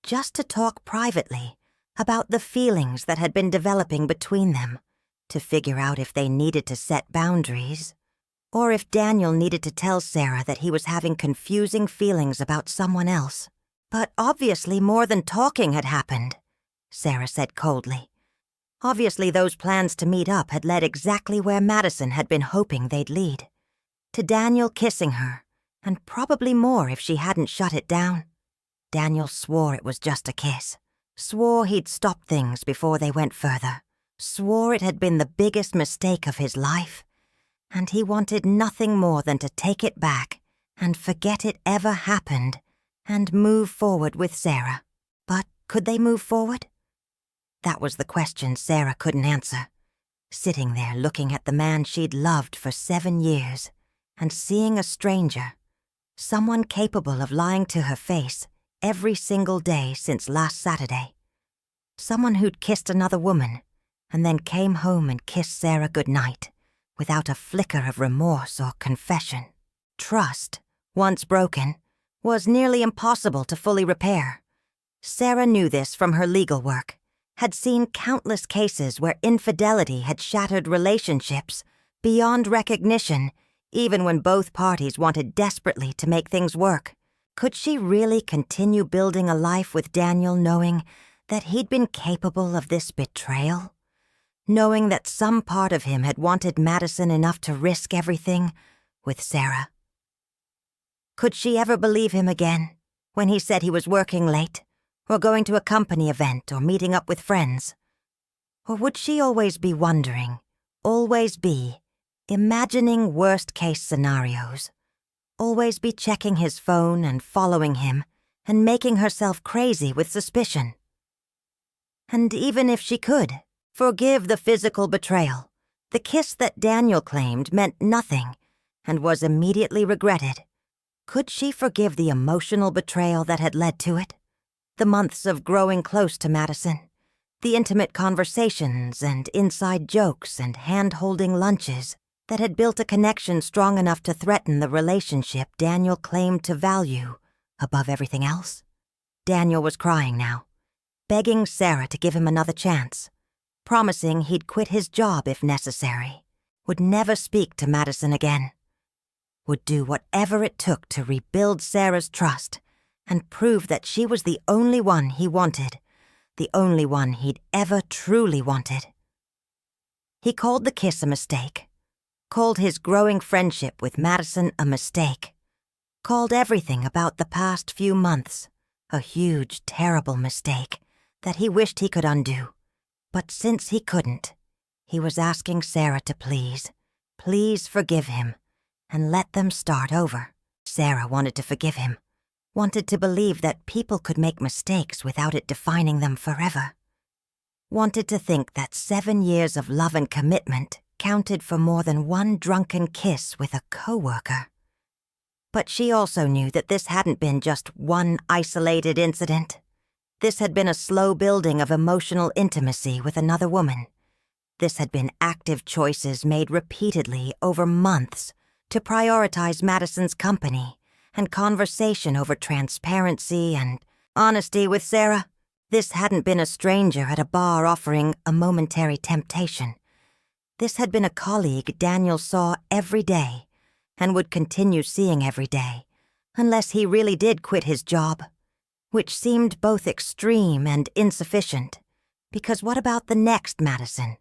just to talk privately about the feelings that had been developing between them, to figure out if they needed to set boundaries, or if Daniel needed to tell Sarah that he was having confusing feelings about someone else. But obviously more than talking had happened, Sarah said coldly. Obviously those plans to meet up had led exactly where Madison had been hoping they'd lead. To Daniel kissing her, and probably more if she hadn't shut it down. Daniel swore it was just a kiss. Swore he'd stop things before they went further. Swore it had been the biggest mistake of his life. And he wanted nothing more than to take it back and forget it ever happened and move forward with Sarah. But could they move forward? That was the question Sarah couldn't answer. Sitting there looking at the man she'd loved for 7 years and seeing a stranger, someone capable of lying to her face every single day since last Saturday. Someone who'd kissed another woman and then came home and kissed Sarah goodnight without a flicker of remorse or confession. Trust, once broken, was nearly impossible to fully repair. Sarah knew this from her legal work, had seen countless cases where infidelity had shattered relationships beyond recognition, even when both parties wanted desperately to make things work. Could she really continue building a life with Daniel knowing that he'd been capable of this betrayal? Knowing that some part of him had wanted Madison enough to risk everything with Sarah? Could she ever believe him again when he said he was working late, or going to a company event, or meeting up with friends? Or would she always be wondering, always be imagining worst-case scenarios, always be checking his phone and following him and making herself crazy with suspicion? And even if she could forgive the physical betrayal, the kiss that Daniel claimed meant nothing and was immediately regretted, could she forgive the emotional betrayal that had led to it? The months of growing close to Madison, the intimate conversations and inside jokes and hand-holding lunches that had built a connection strong enough to threaten the relationship Daniel claimed to value above everything else? Daniel was crying now, begging Sarah to give him another chance, promising he'd quit his job if necessary, would never speak to Madison again, would do whatever it took to rebuild Sarah's trust and prove that she was the only one he wanted, the only one he'd ever truly wanted. He called the kiss a mistake, called his growing friendship with Madison a mistake, called everything about the past few months a huge, terrible mistake that he wished he could undo. But since he couldn't, he was asking Sarah to please forgive him and let them start over. Sarah wanted to forgive him, wanted to believe that people could make mistakes without it defining them forever, wanted to think that 7 years of love and commitment counted for more than one drunken kiss with a coworker. But she also knew that this hadn't been just one isolated incident. This had been a slow building of emotional intimacy with another woman. This had been active choices made repeatedly over months to prioritize Madison's company and conversation over transparency and honesty with Sarah. This hadn't been a stranger at a bar offering a momentary temptation. This had been a colleague Daniel saw every day and would continue seeing every day unless he really did quit his job, which seemed both extreme and insufficient. Because what about the next Madison?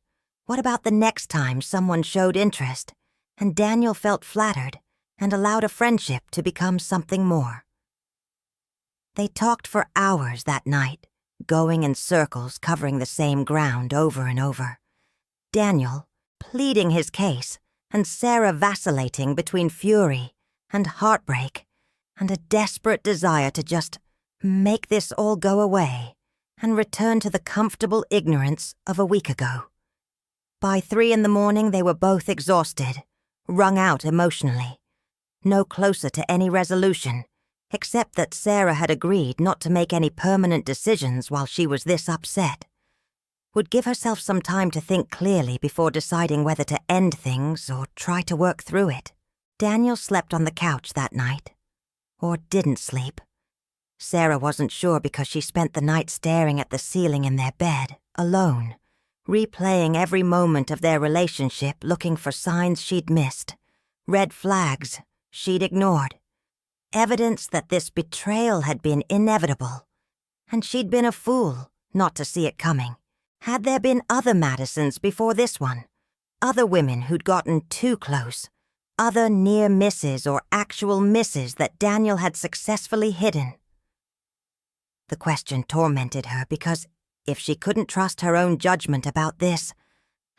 What about the next time someone showed interest and Daniel felt flattered and allowed a friendship to become something more? They talked for hours that night, going in circles covering the same ground over and over. Daniel pleading his case and Sarah vacillating between fury and heartbreak and a desperate desire to just make this all go away and return to the comfortable ignorance of a week ago. By 3 a.m, they were both exhausted, wrung out emotionally, no closer to any resolution, except that Sarah had agreed not to make any permanent decisions while she was this upset. Would give herself some time to think clearly before deciding whether to end things or try to work through it. Daniel slept on the couch that night. Or didn't sleep. Sarah wasn't sure because she spent the night staring at the ceiling in their bed, alone, replaying every moment of their relationship, looking for signs she'd missed, red flags she'd ignored, evidence that this betrayal had been inevitable, and she'd been a fool not to see it coming. Had there been other Madisons before this one? Other women who'd gotten too close? Other near misses or actual misses that Daniel had successfully hidden? The question tormented her because if she couldn't trust her own judgment about this,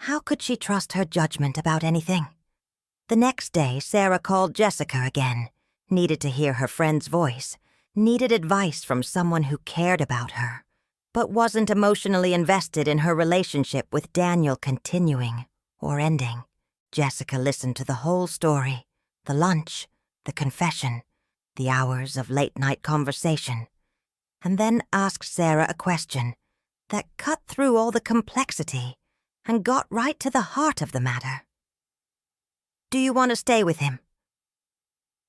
how could she trust her judgment about anything? The next day, Sarah called Jessica again, needed to hear her friend's voice, needed advice from someone who cared about her, but wasn't emotionally invested in her relationship with Daniel continuing or ending. Jessica listened to the whole story, the lunch, the confession, the hours of late-night conversation, and then asked Sarah a question that cut through all the complexity and got right to the heart of the matter. "Do you want to stay with him?"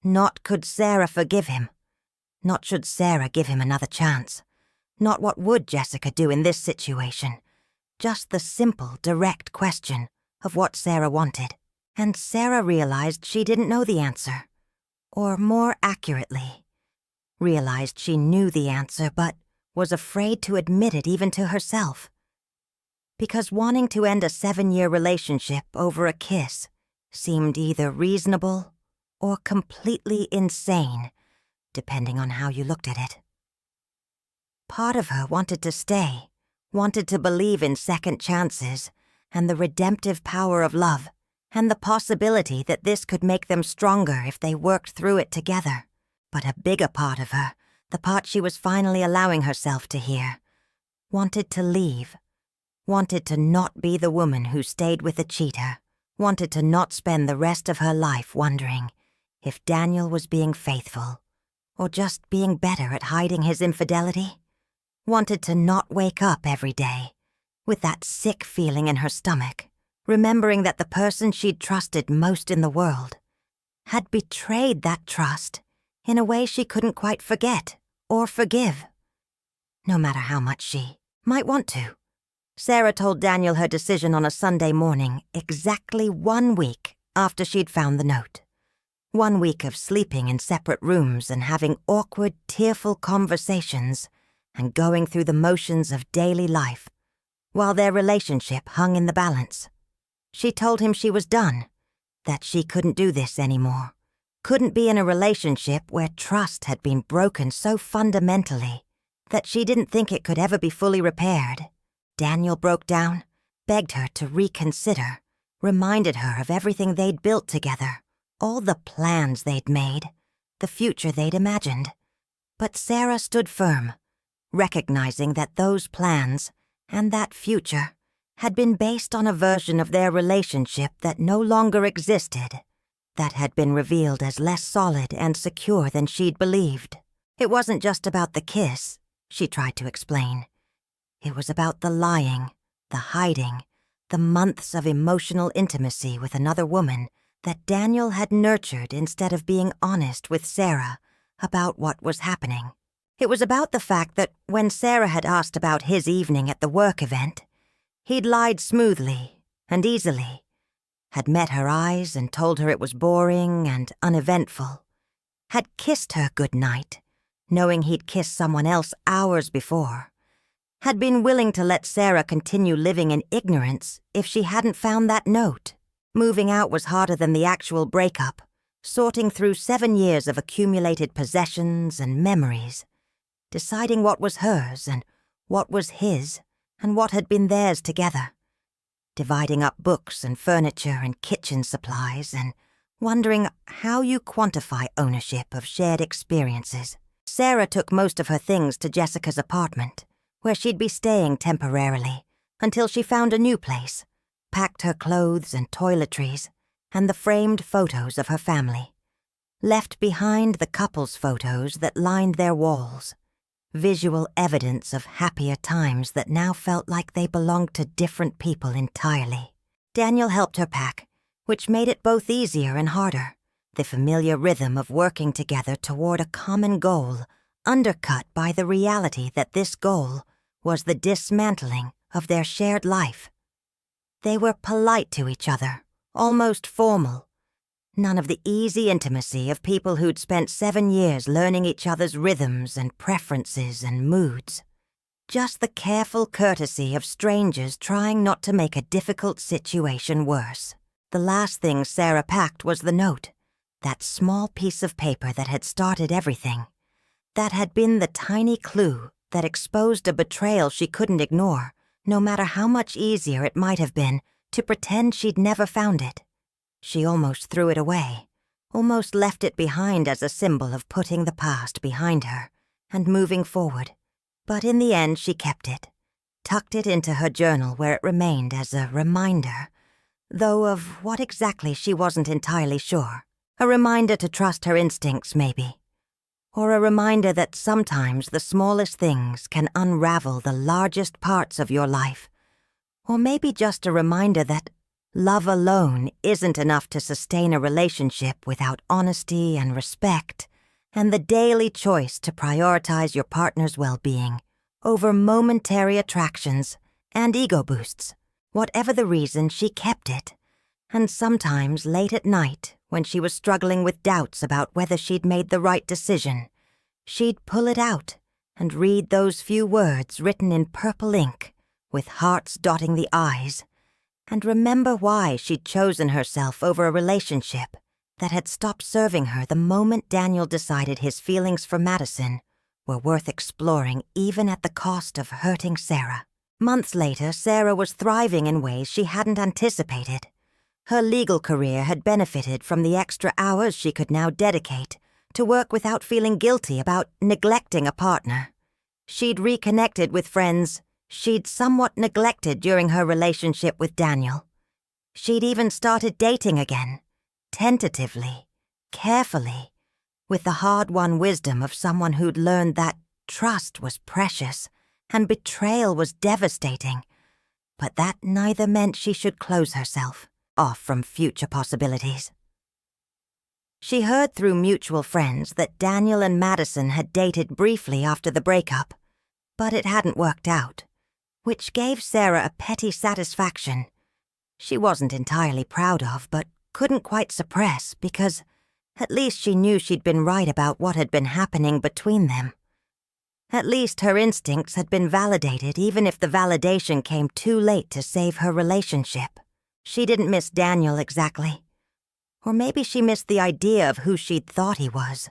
Not could Sarah forgive him. Not should Sarah give him another chance. Not what would Jessica do in this situation. Just the simple, direct question of what Sarah wanted. And Sarah realized she didn't know the answer. Or more accurately, realized she knew the answer but was afraid to admit it even to herself. Because wanting to end a 7-year relationship over a kiss seemed either reasonable or completely insane, depending on how you looked at it. Part of her wanted to stay, wanted to believe in second chances and the redemptive power of love, and the possibility that this could make them stronger if they worked through it together. But a bigger part of her, the part she was finally allowing herself to hear, wanted to leave, wanted to not be the woman who stayed with a cheater, wanted to not spend the rest of her life wondering if Daniel was being faithful or just being better at hiding his infidelity, wanted to not wake up every day with that sick feeling in her stomach, remembering that the person she'd trusted most in the world had betrayed that trust in a way she couldn't quite forget or forgive, no matter how much she might want to. Sarah told Daniel her decision on a Sunday morning, exactly 1 week after she'd found the note. 1 week of sleeping in separate rooms and having awkward, tearful conversations and going through the motions of daily life while their relationship hung in the balance. She told him she was done, that she couldn't do this anymore, couldn't be in a relationship where trust had been broken so fundamentally that she didn't think it could ever be fully repaired. Daniel broke down, begged her to reconsider, reminded her of everything they'd built together, all the plans they'd made, the future they'd imagined. But Sarah stood firm, recognizing that those plans and that future had been based on a version of their relationship that no longer existed, that had been revealed as less solid and secure than she'd believed. It wasn't just about the kiss, she tried to explain. It was about the lying, the hiding, the months of emotional intimacy with another woman that Daniel had nurtured instead of being honest with Sarah about what was happening. It was about the fact that when Sarah had asked about his evening at the work event, he'd lied smoothly and easily, had met her eyes and told her it was boring and uneventful, had kissed her good night, knowing he'd kissed someone else hours before, had been willing to let Sarah continue living in ignorance if she hadn't found that note. Moving out was harder than the actual breakup, sorting through 7 years of accumulated possessions and memories, deciding what was hers and what was his and what had been theirs together, dividing up books and furniture and kitchen supplies and wondering how you quantify ownership of shared experiences. Sarah took most of her things to Jessica's apartment, where she'd be staying temporarily until she found a new place, packed her clothes and toiletries and the framed photos of her family, left behind the couple's photos that lined their walls, visual evidence of happier times that now felt like they belonged to different people entirely. Daniel helped her pack, which made it both easier and harder, the familiar rhythm of working together toward a common goal, undercut by the reality that this goal was the dismantling of their shared life. They were polite to each other, almost formal. None of the easy intimacy of people who'd spent 7 years learning each other's rhythms and preferences and moods. Just the careful courtesy of strangers trying not to make a difficult situation worse. The last thing Sarah packed was the note, that small piece of paper that had started everything, that had been the tiny clue that exposed a betrayal she couldn't ignore, no matter how much easier it might have been to pretend she'd never found it. She almost threw it away, almost left it behind as a symbol of putting the past behind her and moving forward. But in the end she kept it, tucked it into her journal where it remained as a reminder, though of what exactly she wasn't entirely sure. A reminder to trust her instincts, maybe. or a reminder that sometimes the smallest things can unravel the largest parts of your life, or maybe just a reminder that love alone isn't enough to sustain a relationship without honesty and respect, and the daily choice to prioritize your partner's well-being over momentary attractions and ego boosts. Whatever the reason, she kept it. And sometimes late at night, when she was struggling with doubts about whether she'd made the right decision, she'd pull it out and read those few words written in purple ink, with hearts dotting the I's, and remember why she'd chosen herself over a relationship that had stopped serving her the moment Daniel decided his feelings for Madison were worth exploring even at the cost of hurting Sarah. Months later, Sarah was thriving in ways she hadn't anticipated. Her legal career had benefited from the extra hours she could now dedicate to work without feeling guilty about neglecting a partner. She'd reconnected with friends she'd somewhat neglected during her relationship with Daniel. She'd even started dating again, tentatively, carefully, with the hard-won wisdom of someone who'd learned that trust was precious and betrayal was devastating, but that neither meant she should close herself off from future possibilities. She heard through mutual friends that Daniel and Madison had dated briefly after the breakup, but it hadn't worked out, which gave Sarah a petty satisfaction she wasn't entirely proud of, but couldn't quite suppress because at least she knew she'd been right about what had been happening between them. At least her instincts had been validated, even if the validation came too late to save her relationship. She didn't miss Daniel exactly. Or maybe she missed the idea of who she'd thought he was,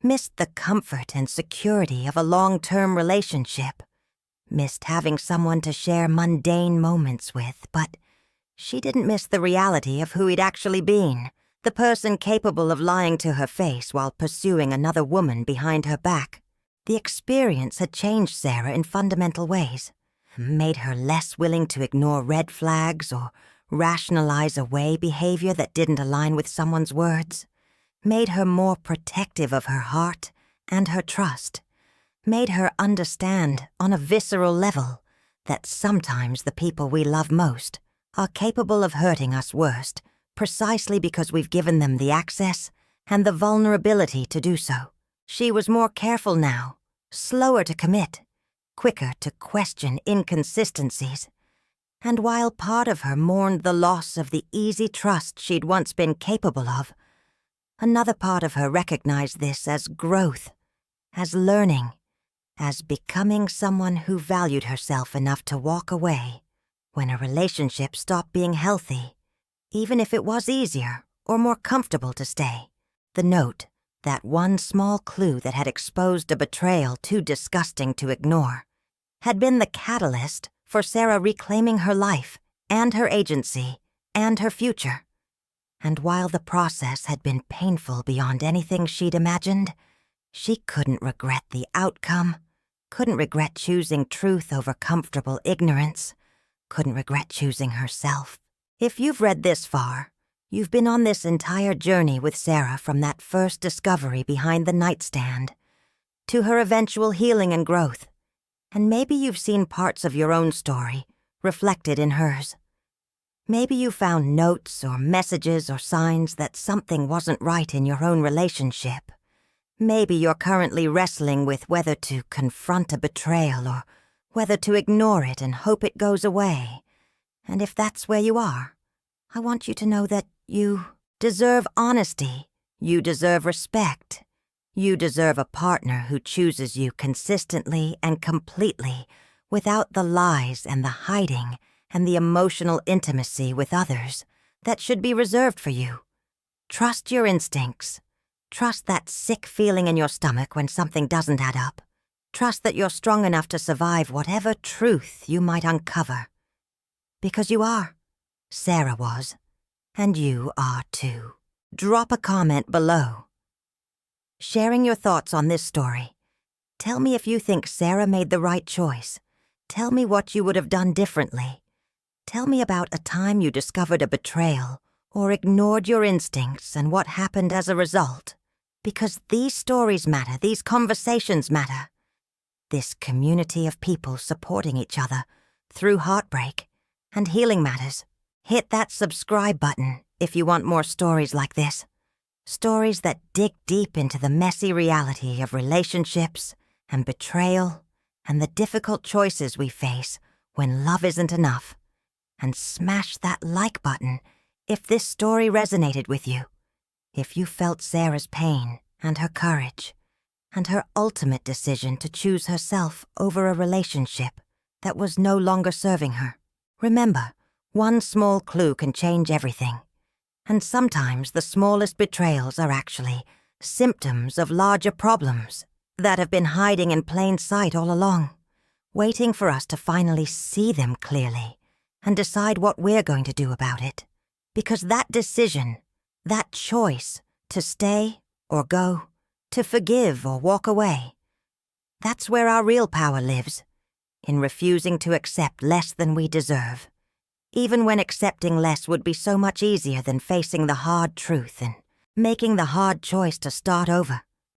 missed the comfort and security of a long-term relationship, missed having someone to share mundane moments with, but she didn't miss the reality of who he'd actually been, the person capable of lying to her face while pursuing another woman behind her back. The experience had changed Sarah in fundamental ways, made her less willing to ignore red flags or rationalize away behavior that didn't align with someone's words, made her more protective of her heart and her trust, made her understand on a visceral level that sometimes the people we love most are capable of hurting us worst precisely because we've given them the access and the vulnerability to do so. She was more careful now, slower to commit, quicker to question inconsistencies. And while part of her mourned the loss of the easy trust she'd once been capable of, another part of her recognized this as growth, as learning, as becoming someone who valued herself enough to walk away when a relationship stopped being healthy, even if it was easier or more comfortable to stay. The note, that one small clue that had exposed a betrayal too disgusting to ignore, had been the catalyst for Sarah reclaiming her life and her agency and her future. And while the process had been painful beyond anything she'd imagined, she couldn't regret the outcome, couldn't regret choosing truth over comfortable ignorance, couldn't regret choosing herself. If you've read this far, you've been on this entire journey with Sarah from that first discovery behind the nightstand to her eventual healing and growth, and maybe you've seen parts of your own story reflected in hers. Maybe you found notes or messages or signs that something wasn't right in your own relationship. Maybe you're currently wrestling with whether to confront a betrayal or whether to ignore it and hope it goes away. And if that's where you are, I want you to know that you deserve honesty, you deserve respect, you deserve a partner who chooses you consistently and completely without the lies and the hiding and the emotional intimacy with others that should be reserved for you. Trust your instincts. Trust that sick feeling in your stomach when something doesn't add up. Trust that you're strong enough to survive whatever truth you might uncover. Because you are. Sarah was. And you are too. Drop a comment below, sharing your thoughts on this story. Tell me if you think Sarah made the right choice. Tell me what you would have done differently. Tell me about a time you discovered a betrayal or ignored your instincts and what happened as a result. Because these stories matter, these conversations matter. This community of people supporting each other through heartbreak and healing matters. Hit that subscribe button if you want more stories like this. Stories that dig deep into the messy reality of relationships and betrayal and the difficult choices we face when love isn't enough. And smash that like button if this story resonated with you. If you felt Sarah's pain and her courage and her ultimate decision to choose herself over a relationship that was no longer serving her. Remember, one small clue can change everything. And sometimes the smallest betrayals are actually symptoms of larger problems that have been hiding in plain sight all along, waiting for us to finally see them clearly and decide what we're going to do about it. Because that decision, that choice to stay or go, to forgive or walk away, that's where our real power lives, in refusing to accept less than we deserve, even when accepting less would be so much easier than facing the hard truth and making the hard choice to start over.